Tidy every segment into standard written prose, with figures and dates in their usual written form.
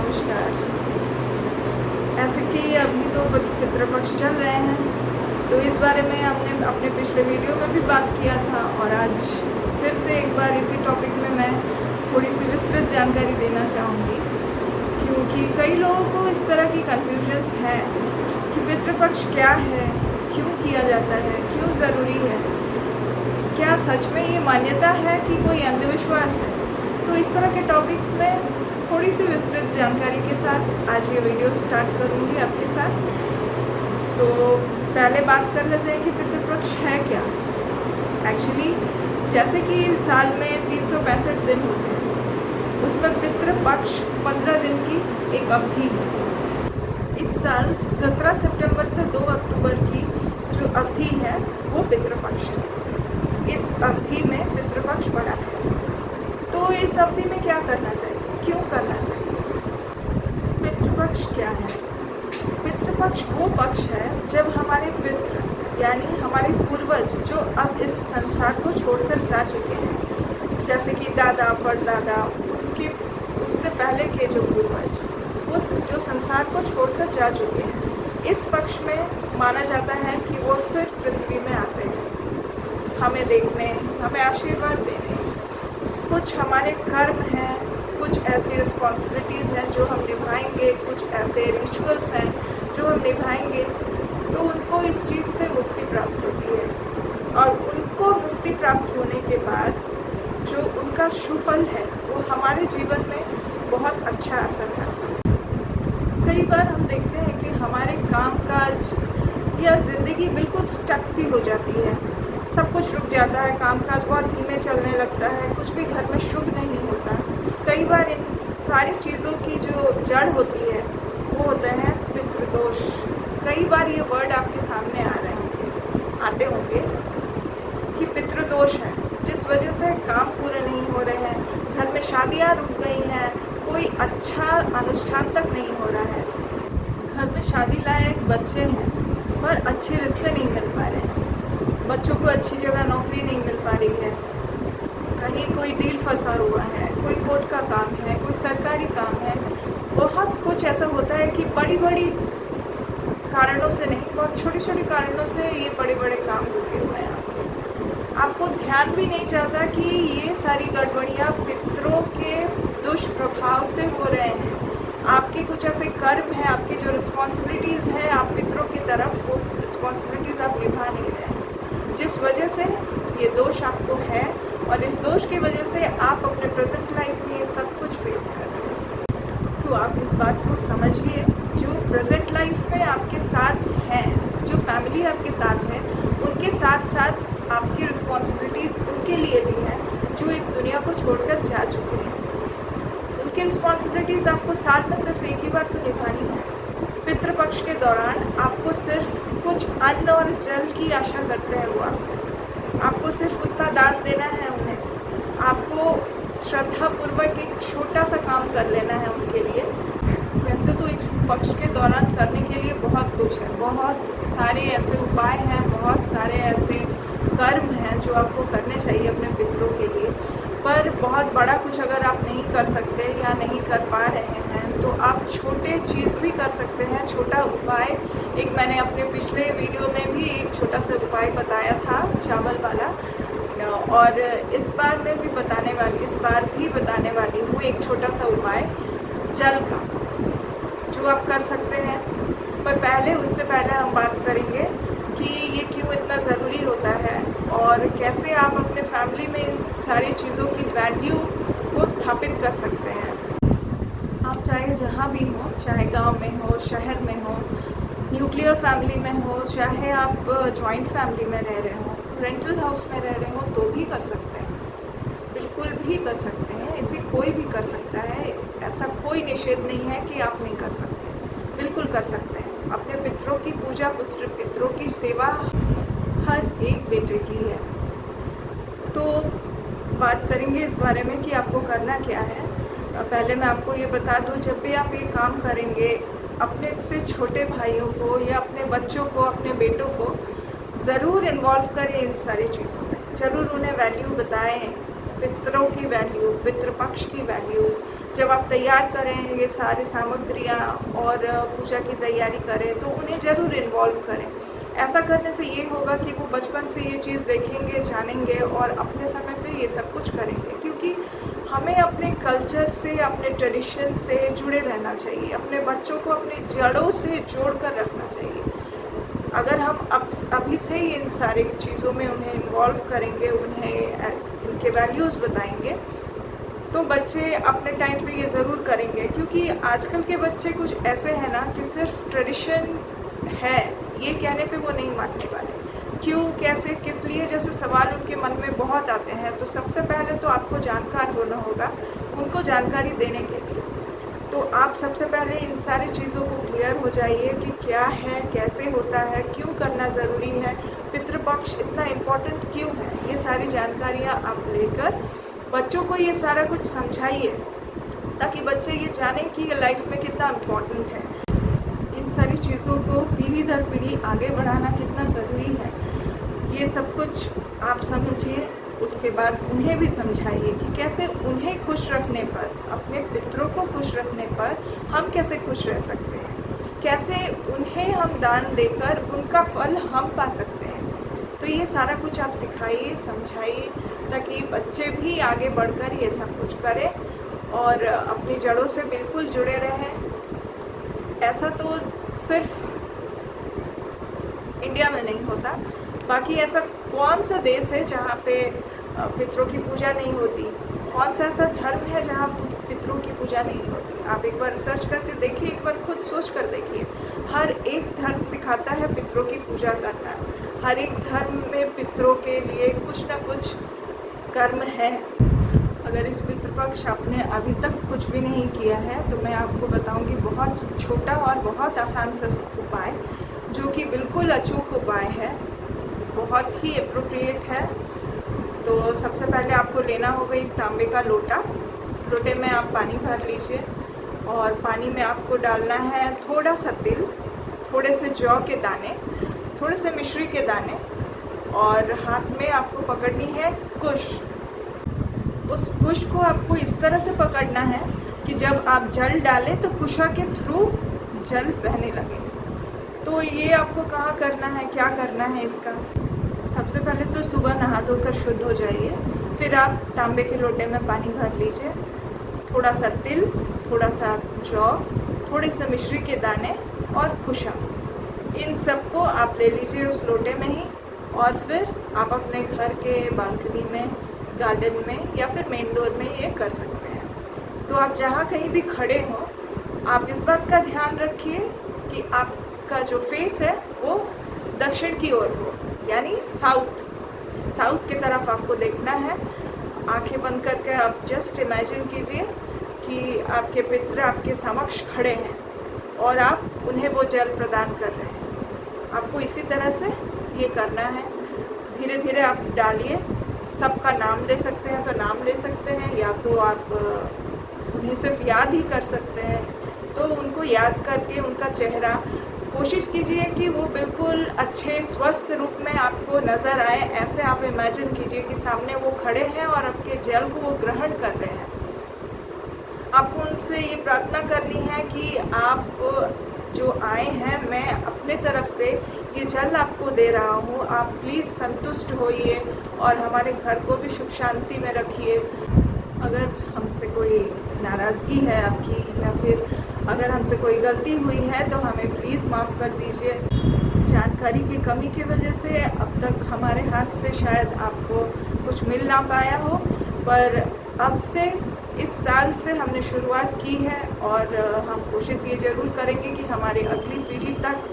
नमस्कार। ऐसे कि अभी तो पितृपक्ष चल रहे हैं, तो इस बारे में हमने अपने पिछले वीडियो में भी बात किया था और आज फिर से एक बार इसी टॉपिक में मैं थोड़ी सी विस्तृत जानकारी देना चाहूँगी, क्योंकि कई लोगों को इस तरह की कन्फ्यूजन्स हैं कि पितृपक्ष क्या है, क्यों किया जाता है, क्यों ज़रूरी है, क्या सच में ये मान्यता है कि कोई अंधविश्वास है। तो इस तरह के टॉपिक्स में थोड़ी सी विस्तृत जानकारी के साथ आज ये वीडियो स्टार्ट करूँगी आपके साथ। तो पहले बात कर लेते हैं कि पितृपक्ष है क्या। एक्चुअली जैसे कि साल में 365 दिन होते हैं, उसमें पितृपक्ष 15 दिन की एक अवधि है। इस साल 17 सितंबर से 2 अक्टूबर की जो अवधि है वो पितृपक्ष है। इस अवधि में पितृपक्ष पड़ा है, तो इस अवधि में क्या करना चाहिए, क्यों करना चाहिए। पितृपक्ष क्या है? पितृपक्ष वो पक्ष है जब हमारे पितृ यानी हमारे पूर्वज जो अब इस संसार को छोड़कर जा चुके हैं, जैसे कि दादा परदादा, उससे पहले के जो पूर्वज वो जो संसार को छोड़कर जा चुके हैं, इस पक्ष में माना जाता है कि वो फिर पृथ्वी में आते हैं हमें देखने, हमें आशीर्वाद देने। कुछ हमारे कर्म हैं, कुछ ऐसी रिस्पॉन्सिबिलिटीज़ हैं जो हम निभाएंगे, कुछ ऐसे रिचुअल्स हैं जो हम निभाएंगे, तो उनको इस चीज़ से मुक्ति प्राप्त होती है। और उनको मुक्ति प्राप्त होने के बाद जो उनका सुफल है वो हमारे जीवन में बहुत अच्छा असर करता है। कई बार हम देखते हैं कि हमारे कामकाज या ज़िंदगी बिल्कुल स्टक सी हो जाती है, सब कुछ रुक जाता है, कामकाज बहुत धीमे चलने लगता है, कुछ भी घर में शुभ नहीं होता। कई बार इन सारी चीज़ों की जो जड़ होती है वो होते हैं पितृदोष। कई बार ये वर्ड आपके सामने आते होंगे कि पितृदोष है, जिस वजह से काम पूरे नहीं हो रहे हैं, घर में शादियाँ रुक गई हैं, कोई अच्छा अनुष्ठान तक नहीं हो रहा है, घर में शादी लायक बच्चे हैं पर अच्छे रिश्ते नहीं मिल पा रहे हैं, बच्चों को अच्छी जगह नौकरी नहीं मिल पा रही है, कहीं कोई डील फंसा हुआ है, कोई कोर्ट का काम है, कोई सरकारी काम है। बहुत कुछ ऐसा होता है कि बड़ी बड़ी कारणों से नहीं, बहुत छोटे छोटे कारणों से ये बड़े बड़े काम रुके हुए हैं। आपको ध्यान भी नहीं जाता कि ये सारी गड़बड़ियाँ पितरों के दुष्प्रभाव से हो रहे हैं। आपके कुछ ऐसे कर्म हैं, आपकी जो रिस्पॉन्सिबिलिटीज़ हैं, आप पितरों की तरफ वो रिस्पॉन्सिबिलिटीज़ आप निभा नहीं रहे हैं, जिस वजह से ये दोष आपको है। और इस दोष की वजह से आप अपने प्रेजेंट लाइफ में ये सब कुछ फेस कर रहे हैं। तो आप इस बात को समझिए, जो प्रेजेंट लाइफ में आपके साथ हैं, जो फैमिली आपके साथ है, उनके साथ साथ आपकी रिस्पॉन्सिबिलिटीज़ उनके लिए भी हैं जो इस दुनिया को छोड़कर जा चुके हैं। उनकी रिस्पॉन्सिबिलिटीज़ आपको साल में सिर्फ एक ही बार तो निभानी है। पितृपक्ष के दौरान आपको सिर्फ कुछ अन्न और जल की आशा करते हैं वो आपसे, आपको सिर्फ उतना दान देना है उन्हें, आपको श्रद्धापूर्वक एक छोटा सा काम कर लेना है उनके लिए। वैसे तो एक पक्ष के दौरान करने के लिए बहुत कुछ है, बहुत सारे ऐसे उपाय हैं, बहुत सारे ऐसे कर्म हैं जो आपको करने चाहिए अपने पितरों के लिए। पर बहुत बड़ा कुछ अगर आप नहीं कर सकते या नहीं कर पा रहे हैं तो आप छोटे चीज़ भी कर सकते हैं, छोटा उपाय। एक मैंने अपने पिछले वीडियो में भी एक छोटा सा उपाय बताया था चावल वाला, और इस बार भी बताने वाली हूँ एक छोटा सा उपाय जल का, जो आप कर सकते हैं। पर उससे पहले हम बात करेंगे कि ये क्यों इतना ज़रूरी होता है और कैसे आप अपने फैमिली में इन सारी चीज़ों की वैल्यू को स्थापित कर सकते हैं। आप चाहे जहाँ भी हो, चाहे गांव में हो, शहर में हो, न्यूक्लियर फैमिली में हो, चाहे आप जॉइंट फैमिली में रह रहे हो, रेंटल हाउस में रह रहे हो, तो भी कर सकते हैं, बिल्कुल भी कर सकते हैं। इसे कोई भी कर सकता है, ऐसा कोई निषेध नहीं है कि आप नहीं कर सकते, बिल्कुल कर सकते हैं। अपने पितरों की पूजा, पितरों की सेवा हर एक बेटे की है। तो बात करेंगे इस बारे में कि आपको करना क्या है। पहले मैं आपको ये बता दूं, जब भी आप ये काम करेंगे, अपने से छोटे भाइयों को या अपने बच्चों को, अपने बेटों को ज़रूर इन्वॉल्व करें इन सारी चीज़ों में, ज़रूर उन्हें वैल्यू बताएं, पितरों की वैल्यू, पितृपक्ष की वैल्यूज़, जब आप तैयार करें ये सारी सामग्रियाँ और पूजा की तैयारी करें तो उन्हें ज़रूर इन्वॉल्व करें। ऐसा करने से ये होगा कि वो बचपन से ये चीज़ देखेंगे, जानेंगे और अपने समय पे ये सब कुछ करेंगे, क्योंकि हमें अपने कल्चर से, अपने ट्रेडिशन से जुड़े रहना चाहिए। अपने बच्चों को अपनी जड़ों से जोड़ कर रखना चाहिए। अगर हम अभी से ही इन सारी चीज़ों में उन्हें इन्वॉल्व करेंगे, उन्हें उनके वैल्यूज़ बताएंगे, तो बच्चे अपने टाइम पे ये ज़रूर करेंगे। क्योंकि आजकल के बच्चे कुछ ऐसे हैं ना कि सिर्फ ट्रेडिशन है ये कहने पे वो नहीं मानने वाले। क्यों, कैसे, किस लिए जैसे सवाल उनके मन में बहुत आते हैं। तो सबसे पहले तो आपको जानकार होना होगा उनको जानकारी देने के लिए। तो आप सबसे पहले इन सारी चीज़ों को क्लियर हो जाइए कि क्या है, कैसे होता है, क्यों करना ज़रूरी है, पितृपक्ष इतना इम्पोर्टेंट क्यों है। ये सारी जानकारियाँ आप लेकर बच्चों को ये सारा कुछ समझाइए, ताकि बच्चे ये जानें कि ये लाइफ में कितना इम्पोर्टेंट है। इन सारी चीज़ों को पीढ़ी दर पीढ़ी आगे बढ़ाना कितना ज़रूरी है, ये सब कुछ आप समझिए। उसके बाद उन्हें भी समझाइए कि कैसे उन्हें खुश रखने पर, अपने पितरों को खुश रखने पर हम कैसे खुश रह सकते हैं, कैसे उन्हें हम दान देकर उनका फल हम पा सकते हैं। तो ये सारा कुछ आप सिखाइए, समझाइए, ताकि बच्चे भी आगे बढ़कर ये सब कुछ करें और अपनी जड़ों से बिल्कुल जुड़े रहें। ऐसा तो सिर्फ इंडिया में नहीं होता, बाकी ऐसा कौन सा देश है जहाँ पे पितरों की पूजा नहीं होती? कौन सा ऐसा धर्म है जहाँ पितरों की पूजा नहीं होती? आप एक बार रिसर्च करके देखिए, एक बार खुद सोच कर देखिए। हर एक धर्म सिखाता है पितरों की पूजा करना। हर एक धर्म में पितरों के लिए कुछ ना कुछ कर्म है। अगर इस पितृपक्ष आपने अभी तक कुछ भी नहीं किया है तो मैं आपको बताऊंगी बहुत छोटा और बहुत आसान सा उपाय, जो कि बिल्कुल अचूक उपाय है, बहुत ही अप्रोप्रिएट है। तो सबसे पहले आपको लेना होगा एक तांबे का लोटा। लोटे में आप पानी भर लीजिए और पानी में आपको डालना है थोड़ा सा तिल, थोड़े से जौ के दाने, थोड़े से मिश्री के दाने, और हाथ में आपको पकड़नी है कुश। उस कुश को आपको इस तरह से पकड़ना है कि जब आप जल डालें तो कुशा के थ्रू जल बहने लगे। तो ये आपको कहाँ करना है, क्या करना है इसका? सबसे पहले तो सुबह नहा धोकर शुद्ध हो जाइए, फिर आप तांबे के लोटे में पानी भर लीजिए, थोड़ा सा तिल, थोड़ा सा जौ, थोड़े से मिश्री के दाने और कुशा, इन सबको आप ले लीजिए उस लोटे में ही। और फिर आप अपने घर के बालकनी में, गार्डन में या फिर मेन डोर में ये कर सकते हैं। तो आप जहाँ कहीं भी खड़े हों, आप इस बात का ध्यान रखिए कि आपका जो फेस है वो दक्षिण की ओर हो, यानी साउथ की तरफ आपको देखना है। आंखें बंद करके आप जस्ट इमेजिन कीजिए कि आपके पितृ आपके समक्ष खड़े हैं और आप उन्हें वो जल प्रदान कर रहे हैं। आपको इसी तरह से ये करना है। धीरे धीरे आप डालिए। सबका नाम ले सकते हैं तो नाम ले सकते हैं, या तो आप उन्हें सिर्फ याद ही कर सकते हैं। तो उनको याद करके उनका चेहरा कोशिश कीजिए कि वो बिल्कुल अच्छे स्वस्थ रूप में आपको नज़र आए। ऐसे आप इमेजिन कीजिए कि सामने वो खड़े हैं और आपके जल को वो ग्रहण कर रहे हैं। आपको उनसे ये प्रार्थना करनी है कि आप जो आए हैं, मैं अपने तरफ से ये जल आपको दे रहा हूँ, आप प्लीज़ संतुष्ट होइए और हमारे घर को भी सुख शांति में रखिए। अगर हमसे कोई नाराज़गी है आपकी, या फिर अगर हमसे कोई गलती हुई है तो हमें प्लीज़ माफ़ कर दीजिए। जानकारी की कमी की वजह से अब तक हमारे हाथ से शायद आपको कुछ मिल ना पाया हो, पर अब से इस साल से हमने शुरुआत की है और हम कोशिश ये ज़रूर करेंगे कि हमारी अगली पीढ़ी तक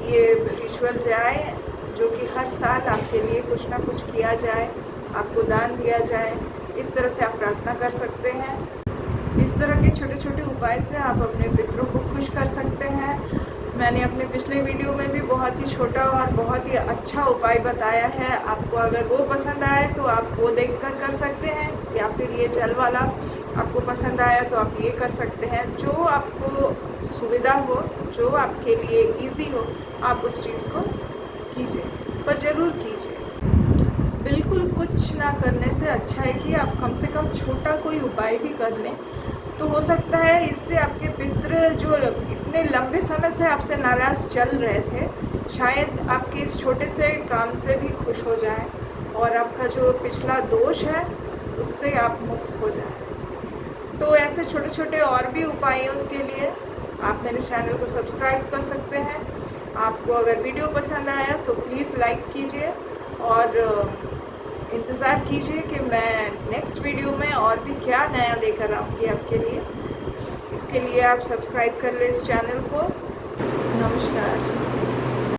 ये रिचुअल जाए, जो कि हर साल आपके लिए कुछ ना कुछ किया जाए, आपको दान दिया जाए। इस तरह से आप प्रार्थना कर सकते हैं। इस तरह के छोटे छोटे उपाय से आप अपने पितरों को खुश कर सकते हैं। मैंने अपने पिछले वीडियो में भी बहुत ही छोटा और बहुत ही अच्छा उपाय बताया है। आपको अगर वो पसंद आए तो आप वो देखकर कर सकते हैं, या फिर ये जल वाला आपको पसंद आया तो आप ये कर सकते हैं। जो आपको सुविधा हो, जो आपके लिए इजी हो, आप उस चीज़ को कीजिए, पर ज़रूर कीजिए। बिल्कुल कुछ ना करने से अच्छा है कि आप कम से कम छोटा कोई उपाय भी कर लें। तो हो सकता है इससे आपके पितृ जो इतने लंबे समय से आपसे नाराज़ चल रहे थे, शायद आपके इस छोटे से काम से भी खुश हो जाएं और आपका जो पिछला दोष है उससे आप मुक्त हो जाएं। तो ऐसे छोटे छोटे और भी उपायों के लिए आप मेरे चैनल को सब्सक्राइब कर सकते हैं। आपको अगर वीडियो पसंद आया तो प्लीज़ लाइक कीजिए और इंतज़ार कीजिए कि मैं नेक्स्ट वीडियो में और भी क्या नया लेकर आऊँगी आपके लिए। इसके लिए आप सब्सक्राइब कर लें इस चैनल को। नमस्कार।